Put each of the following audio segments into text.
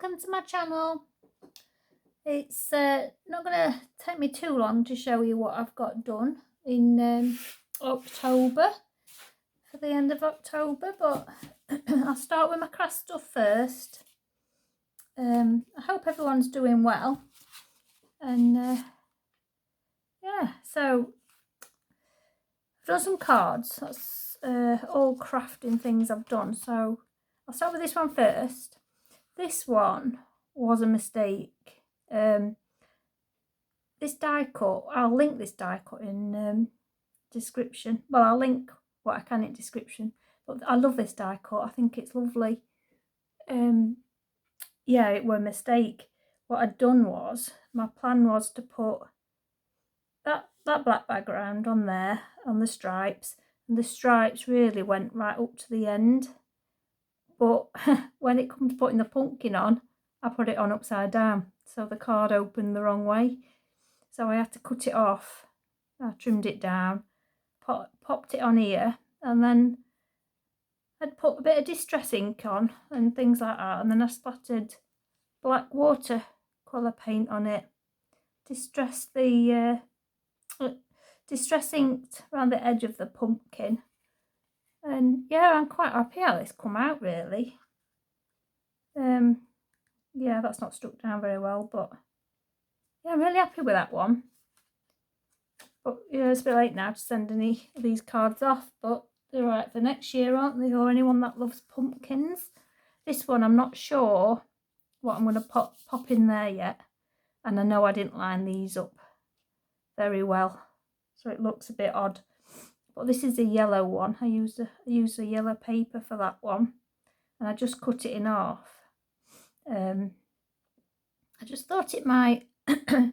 welcome to my channel. It's not going to take me too long to show you what I've got done in October, for the end of October, but I'll start with my craft stuff first. I hope everyone's doing well, and yeah, so I've done some cards. That's all crafting things I've done, so I'll start with this one first. This one was a mistake. This die cut, I'll link this die cut in description. Well, I'll link what I can in description, but I love this die cut. I think it's lovely. Yeah, it were a mistake. What I'd done was, my plan was to put that black background on there, on the stripes, and the stripes really went right up to the end. But when it comes to putting the pumpkin on, I put it on upside down, so the card opened the wrong way. So I had to cut it off. I trimmed it down, popped it on here, and then I'd put a bit of distress ink on and things like that, and then I splattered black watercolour paint on it. Distress inked around the edge of the pumpkin. And yeah, I'm quite happy how this come out, really. Yeah, that's not stuck down very well, but yeah, I'm really happy with that one. But yeah, it's a bit late now to send any of these cards off, but they're right for next year, aren't they? Or anyone that loves pumpkins. This one, I'm not sure what I'm going to pop in there yet. And I know I didn't line these up very well, so it looks a bit odd. But this is a yellow one. I used a yellow paper for that one, and I just cut it in half. I just thought it might. I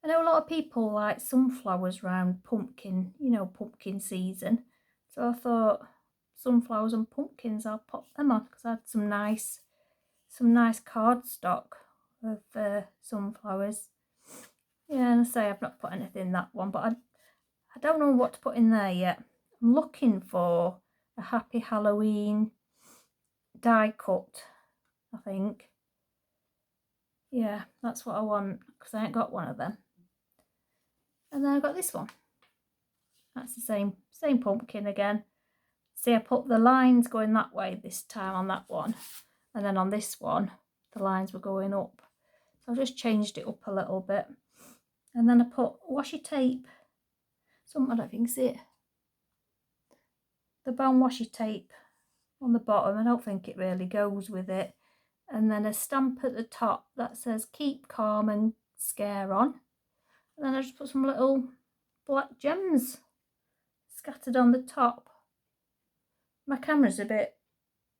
know a lot of people like sunflowers round pumpkin, you know, pumpkin season. So I thought sunflowers and pumpkins, I'll pop them on, because I had some nice cardstock of sunflowers. Yeah, and I say I've not put anything in that one, but I don't know what to put in there yet. I'm looking for a Happy Halloween die cut, I think. Yeah, that's what I want, because I ain't got one of them. And then I got this one. That's the same pumpkin again. See, I put the lines going that way this time on that one, and then on this one the lines were going up. So I just changed it up a little bit, and then I put washi tape. I don't know if you can see it. The bone washi tape on the bottom. I don't think it really goes with it. And then a stamp at the top that says keep calm and scare on. And then I just put some little black gems scattered on the top. My camera's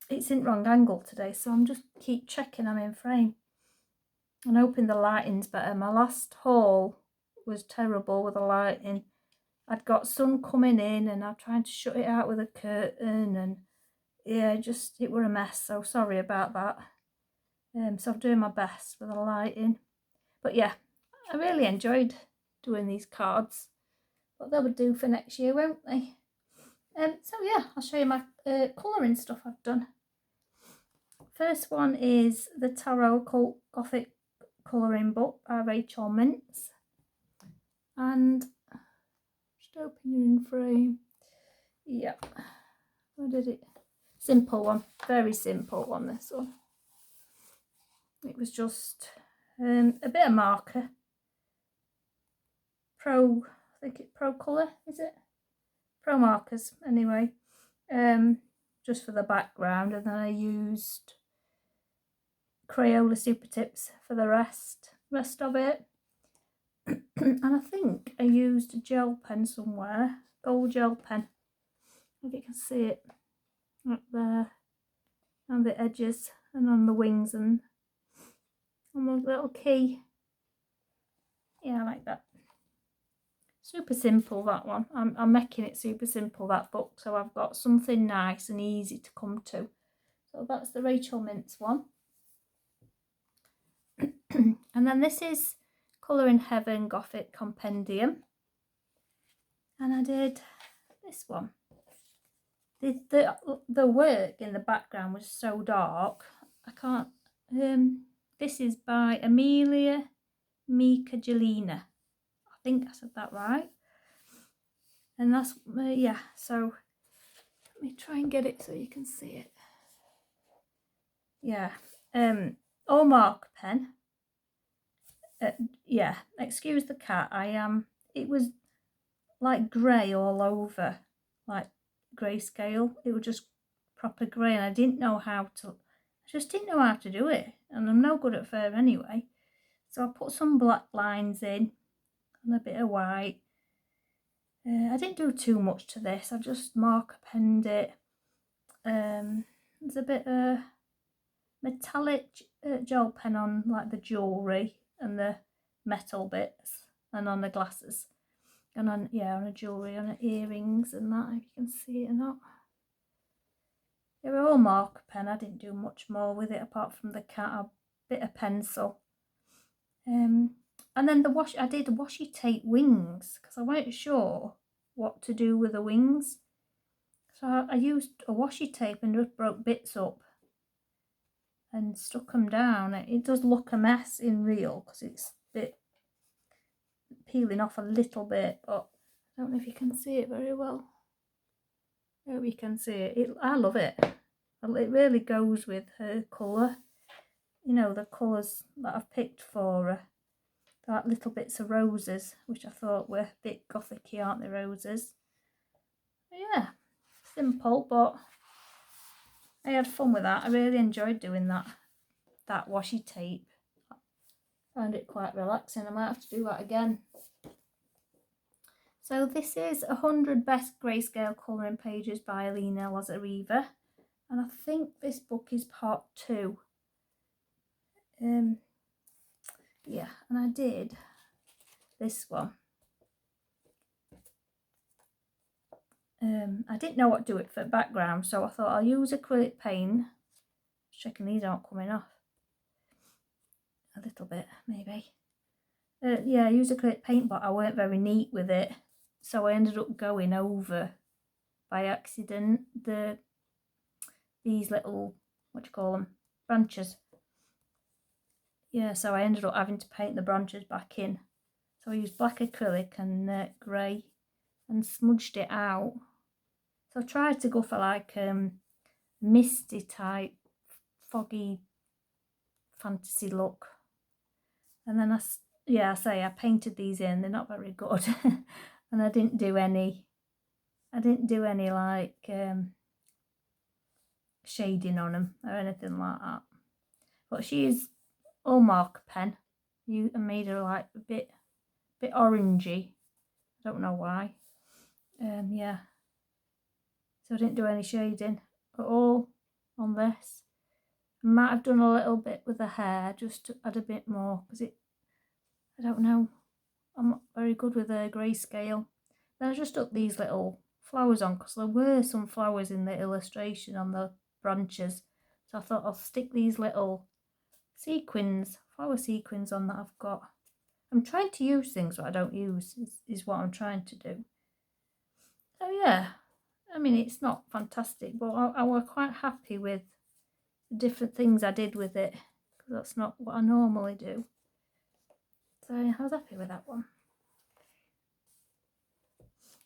it's in wrong angle today, so I'm just keep checking I'm in frame and hoping the lighting's better. My last haul was terrible with the lighting. I'd got sun coming in and I'm trying to shut it out with a curtain, and yeah, it were a mess, so sorry about that. So I'm doing my best with the lighting. But yeah, I really enjoyed doing these cards, but they would do for next year, won't they? So yeah, I'll show you my colouring stuff I've done. First one is the Tarot Occult Gothic colouring book by Rachel Mintz, and just open you in frame. Yep, where did it? Simple one, very simple one, this one. It was just a bit of marker, I think it's Pro Colour, is it? Pro markers, anyway, just for the background, and then I used Crayola Super Tips for the rest of it. And I think I used a gel pen somewhere, gold gel pen, if you can see it up there on the edges and on the wings and on the little key. Yeah, like that. Super simple, that one. I'm making it super simple, that book, so I've got something nice and easy to come to. So that's the Rachel Mintz one. And then this is Colour in Heaven Gothic Compendium, and I did this one. The work in the background was so dark, I can't This is by Amelia Mikajelina. I think I said that right. And that's, yeah, so let me try and get it so you can see it. Yeah, all marker pen. Yeah, excuse the cat. It was like grey all over, like grayscale. It was just proper grey, and I just didn't know how to do it, and I'm no good at fur anyway. So I put some black lines in and a bit of white. I didn't do too much to this. I just marker penned it. There's a bit of metallic gel pen on like the jewellery and the metal bits, and on the glasses, and on the jewellery, on the earrings and that, if you can see it or not. They were all marker pen. I didn't do much more with it apart from the cat, a bit of pencil. And then I did the washi tape wings because I wasn't sure what to do with the wings. So I used a washi tape and just broke bits up and stuck them down. It does look a mess in real because it's a bit peeling off a little bit, but I don't know if you can see it very well. There we can see it. I love it. It really goes with her colour. You know, the colours that I've picked for her. Like little bits of roses, which I thought were a bit gothic-y, aren't they, roses? But yeah, simple, but I had fun with that. I really enjoyed doing that washi tape. I found it quite relaxing. I might have to do that again. So this is 100 Best Grayscale Colouring Pages by Alina Lazareva, and I think this book is part 2. Yeah, and I did this one. I didn't know what to do it for background, so I thought I'll use acrylic paint. Checking these aren't coming off. A little bit, maybe. Yeah, I used acrylic paint, but I weren't very neat with it, so I ended up going over by accident these little, what do you call them, branches. Yeah, so I ended up having to paint the branches back in. So I used black acrylic and grey and smudged it out. So I tried to go for like misty type, foggy fantasy look. And then I painted these in. They're not very good. And I didn't do any like shading on them or anything like that. But she is all marker pen. I made her like a bit orangey. I don't know why. Yeah. So I didn't do any shading at all on this. I might have done a little bit with the hair, just to add a bit more, because I don't know, I'm not very good with a grayscale. Then I just stuck these little flowers on, because there were some flowers in the illustration on the branches. So I thought I'll stick these little flower sequins on that I've got. I'm trying to use things that I don't use, is what I'm trying to do. So yeah, I mean, it's not fantastic, but I was quite happy with the different things I did with it, because that's not what I normally do. So I was happy with that one.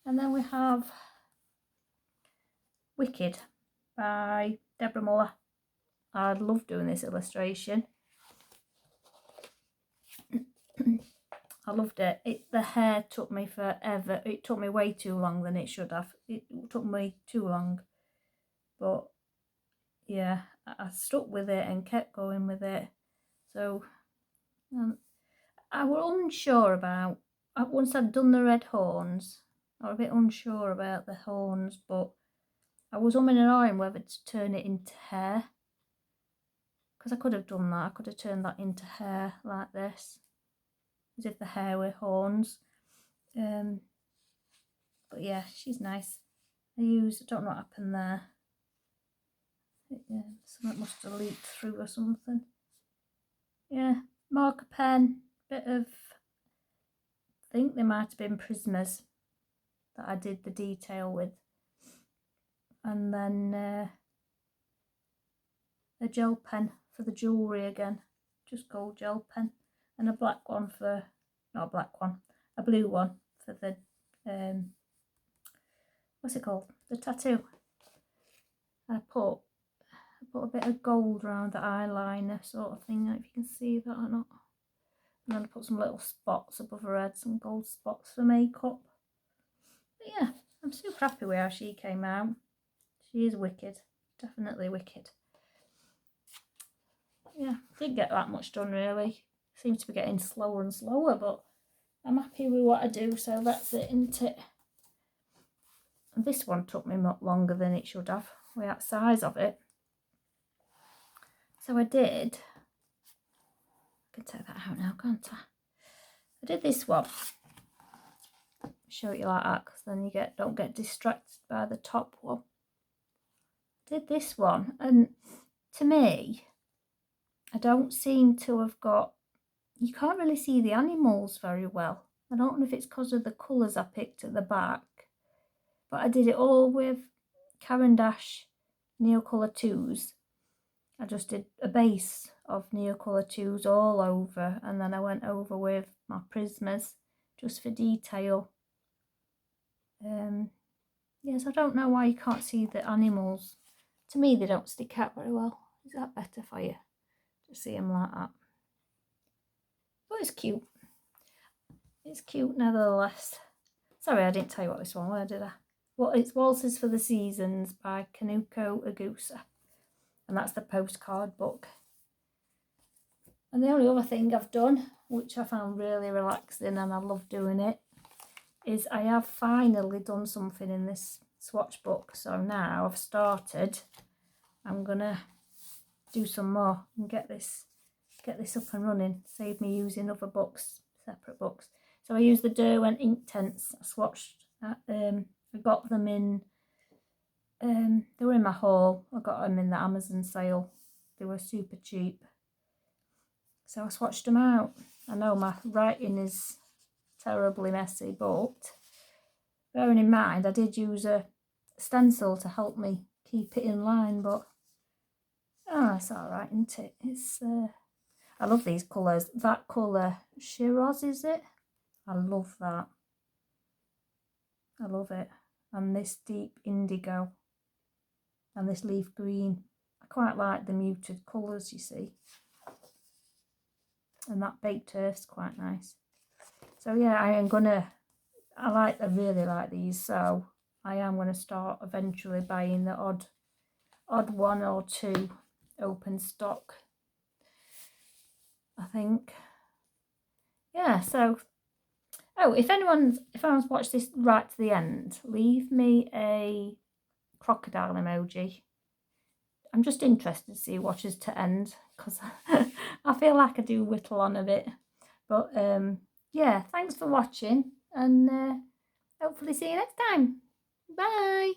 And then we have Wicked by Deborah Muller. I love doing this illustration. I loved it. The hair took me forever. It took me way too long than it should have. It took me too long. But yeah, I stuck with it and kept going with it. So I was unsure about, once I'd done the red horns, I was a bit unsure about the horns, but I was umming and ahhing whether to turn it into hair. Because I could have done that. I could have turned that into hair like this, as if the hair were horns. But yeah, she's nice. I don't know what happened there. Something must have leaked through or something. Yeah, marker pen, bit of, I think they might have been Prismas that I did the detail with. And then a gel pen for the jewellery again, just gold gel pen, and a black one for, not a black one, a blue one for the, what's it called, the tattoo. I put a bit of gold around the eyeliner sort of thing, if you can see that or not. And then I put some little spots above her head, some gold spots for makeup. But yeah, I'm super happy with how she came out. She is wicked, definitely wicked. Yeah, didn't get that much done really. Seems to be getting slower and slower, but I'm happy with what I do, so that's it, isn't it? And this one took me much longer than it should have, with that size of it. So I did, I can take that out now, can't I? I did this one. Show it you like that, because then you don't get distracted by the top one. I did this one, and to me, I don't seem to have got, you can't really see the animals very well. I don't know if it's because of the colours I picked at the back, but I did it all with Caran d'Ache Neocolour 2s. I just did a base of Neocolour 2s all over, and then I went over with my Prismas just for detail. Yes, I don't know why you can't see the animals. To me, they don't stick out very well. Is that better for you to see them like that? But it's cute. It's cute nevertheless. Sorry, I didn't tell you what this one was, did I? Well, it's Waltzes for the Seasons by Kanuko Agusa. And that's the postcard book. And the only other thing I've done, which I found really relaxing and I love doing it, is I have finally done something in this swatch book. So now I've started, I'm gonna do some more and get this up and running, save me using other books, separate books. So I used the Derwent Inktense. I swatched, I got them in, they were in my haul. I got them in the Amazon sale. They were super cheap. So I swatched them out. I know my writing is terribly messy, but bearing in mind I did use a stencil to help me keep it in line, but it's alright, isn't it? It's I love these colours. That colour, Shiraz, is it? I love that. I love it. And this deep indigo and this leaf green. I quite like the muted colours, you see. And that baked earth's quite nice. So yeah, I really like these, so I am going to start eventually buying the odd one or two open stock, I think. Yeah, so if anyone's watched this right to the end, leave me a crocodile emoji. I'm just interested to see watches to end, because I feel like I do whittle on a bit. But yeah, thanks for watching, and hopefully see you next time. Bye.